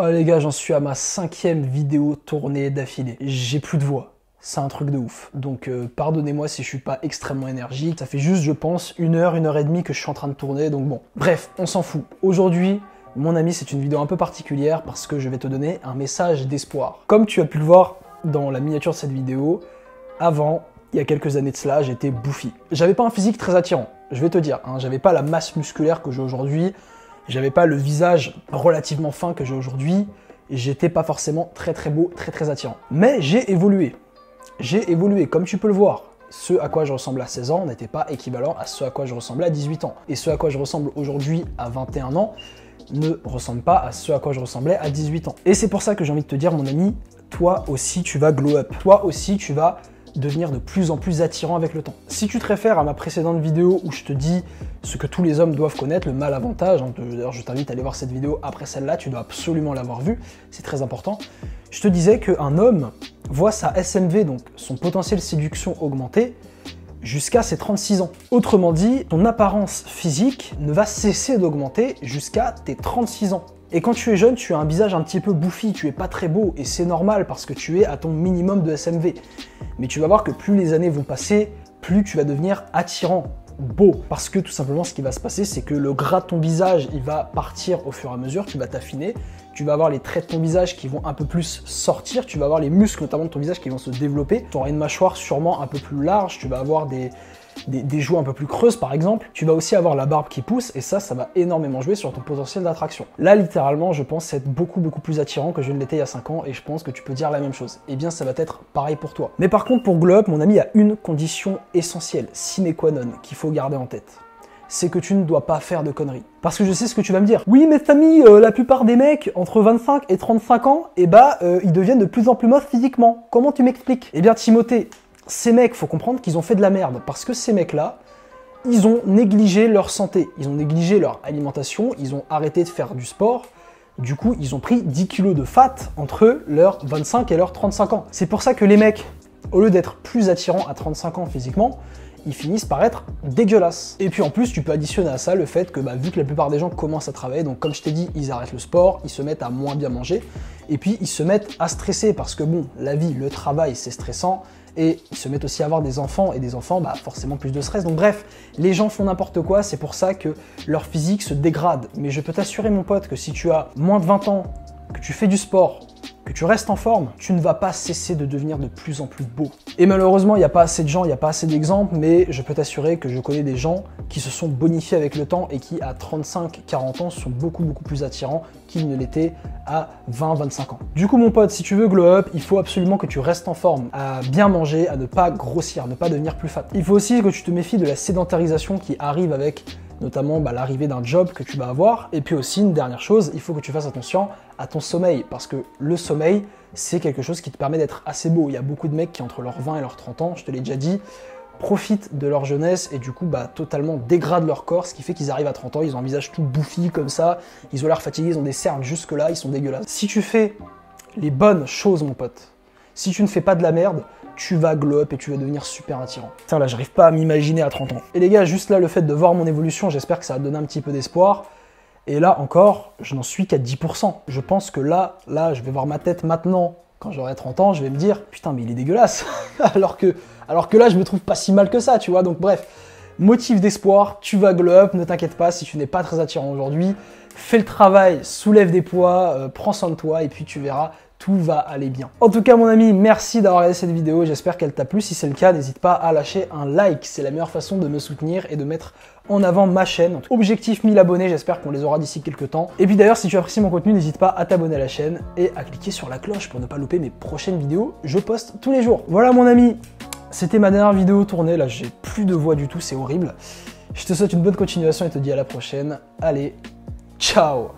Oh les gars, j'en suis à ma 5e vidéo tournée d'affilée. J'ai plus de voix. C'est un truc de ouf. Donc pardonnez-moi si je suis pas extrêmement énergique. Ça fait juste, je pense, 1 heure, 1 heure et demie que je suis en train de tourner. Donc bon, bref, on s'en fout. Aujourd'hui, mon ami, c'est une vidéo un peu particulière parce que je vais te donner un message d'espoir. Comme tu as pu le voir dans la miniature de cette vidéo, avant, il y a quelques années de cela, j'étais bouffi. J'avais pas un physique très attirant, je vais te dire. Hein, j'avais pas la masse musculaire que j'ai aujourd'hui. J'avais pas le visage relativement fin que j'ai aujourd'hui. J'étais pas forcément très beau, très attirant. Mais j'ai évolué. J'ai évolué, comme tu peux le voir. Ce à quoi je ressemble à 16 ans n'était pas équivalent à ce à quoi je ressemblais à 18 ans. Et ce à quoi je ressemble aujourd'hui à 21 ans ne ressemble pas à ce à quoi je ressemblais à 18 ans. Et c'est pour ça que j'ai envie de te dire, mon ami, toi aussi tu vas glow up. Toi aussi tu vas devenir de plus en plus attirant avec le temps. Si tu te réfères à ma précédente vidéo où je te dis ce que tous les hommes doivent connaître, le mal avantage, hein, d'ailleurs je t'invite à aller voir cette vidéo après celle-là, tu dois absolument l'avoir vue, c'est très important. Je te disais qu'un homme voit sa SMV, donc son potentiel séduction augmenter, jusqu'à ses 36 ans. Autrement dit, ton apparence physique ne va cesser d'augmenter jusqu'à tes 36 ans. Et quand tu es jeune, tu as un visage un petit peu bouffi, tu es pas très beau, et c'est normal parce que tu es à ton minimum de SMV. Mais tu vas voir que plus les années vont passer, plus tu vas devenir attirant, beau. Parce que tout simplement, ce qui va se passer, c'est que le gras de ton visage, il va partir au fur et à mesure, tu vas t'affiner, tu vas avoir les traits de ton visage qui vont un peu plus sortir, tu vas avoir les muscles notamment de ton visage qui vont se développer, tu auras une mâchoire sûrement un peu plus large, tu vas avoir des joues un peu plus creuses par exemple, tu vas aussi avoir la barbe qui pousse et ça va énormément jouer sur ton potentiel d'attraction. Là littéralement je pense être beaucoup plus attirant que je ne l'étais il y a 5 ans et je pense que tu peux dire la même chose. Eh bien ça va être pareil pour toi. Mais par contre pour glow up, mon ami, il y a une condition essentielle, sine qua non, qu'il faut garder en tête. C'est que tu ne dois pas faire de conneries. Parce que je sais ce que tu vas me dire. Oui mais Samy, la plupart des mecs entre 25 et 35 ans, ils deviennent de plus en plus moches physiquement. Comment tu m'expliques? Eh bien Timothée, ces mecs, faut comprendre qu'ils ont fait de la merde, parce que ces mecs-là, ils ont négligé leur santé, ils ont négligé leur alimentation, ils ont arrêté de faire du sport, du coup, ils ont pris 10 kilos de fat entre leurs 25 et leurs 35 ans. C'est pour ça que les mecs, au lieu d'être plus attirants à 35 ans physiquement, ils finissent par être dégueulasses. Et puis en plus, tu peux additionner à ça le fait que vu que la plupart des gens commencent à travailler, donc comme je t'ai dit, ils arrêtent le sport, ils se mettent à moins bien manger, et puis ils se mettent à stresser, parce que bon, la vie, le travail, c'est stressant, et ils se mettent aussi à avoir des enfants, et des enfants, forcément plus de stress. Donc bref, les gens font n'importe quoi, c'est pour ça que leur physique se dégrade. Mais je peux t'assurer, mon pote, que si tu as moins de 20 ans, que tu fais du sport, que tu restes en forme, tu ne vas pas cesser de devenir de plus en plus beau. Et malheureusement, il n'y a pas assez de gens, il n'y a pas assez d'exemples, mais je peux t'assurer que je connais des gens qui se sont bonifiés avec le temps et qui, à 35-40 ans, sont beaucoup plus attirants qu'ils ne l'étaient à 20-25 ans. Du coup, mon pote, si tu veux glow up, il faut absolument que tu restes en forme, à bien manger, à ne pas grossir, à ne pas devenir plus fat. Il faut aussi que tu te méfies de la sédentarisation qui arrive avec notamment l'arrivée d'un job que tu vas avoir. Et puis aussi, une dernière chose, il faut que tu fasses attention à ton sommeil, parce que le sommeil, c'est quelque chose qui te permet d'être assez beau. Il y a beaucoup de mecs qui, entre leurs 20 et leurs 30 ans, je te l'ai déjà dit, profitent de leur jeunesse et du coup totalement dégradent leur corps, ce qui fait qu'ils arrivent à 30 ans, ils ont un visage tout bouffi comme ça, ils ont l'air fatigués, ils ont des cernes jusque là, ils sont dégueulasses. Si tu fais les bonnes choses, mon pote, si tu ne fais pas de la merde, tu vas glow up et tu vas devenir super attirant. Putain, là, j'arrive pas à m'imaginer à 30 ans. Et les gars, juste là, le fait de voir mon évolution, j'espère que ça va te donner un petit peu d'espoir. Et là, encore, je n'en suis qu'à 10%. Je pense que là, je vais voir ma tête maintenant, quand j'aurai 30 ans, je vais me dire, putain, mais il est dégueulasse. alors que là, je me trouve pas si mal que ça, tu vois. Donc bref, motif d'espoir, tu vas glow up, ne t'inquiète pas, si tu n'es pas très attirant aujourd'hui, fais le travail, soulève des poids, prends soin de toi, et puis tu verras, tout va aller bien. En tout cas, mon ami, merci d'avoir regardé cette vidéo. J'espère qu'elle t'a plu. Si c'est le cas, n'hésite pas à lâcher un like. C'est la meilleure façon de me soutenir et de mettre en avant ma chaîne. Objectif 1000 abonnés, j'espère qu'on les aura d'ici quelques temps. Et puis d'ailleurs, si tu apprécies mon contenu, n'hésite pas à t'abonner à la chaîne et à cliquer sur la cloche pour ne pas louper mes prochaines vidéos. Je poste tous les jours. Voilà, mon ami, c'était ma dernière vidéo tournée. Là, j'ai plus de voix du tout, c'est horrible. Je te souhaite une bonne continuation et te dis à la prochaine. Allez, ciao!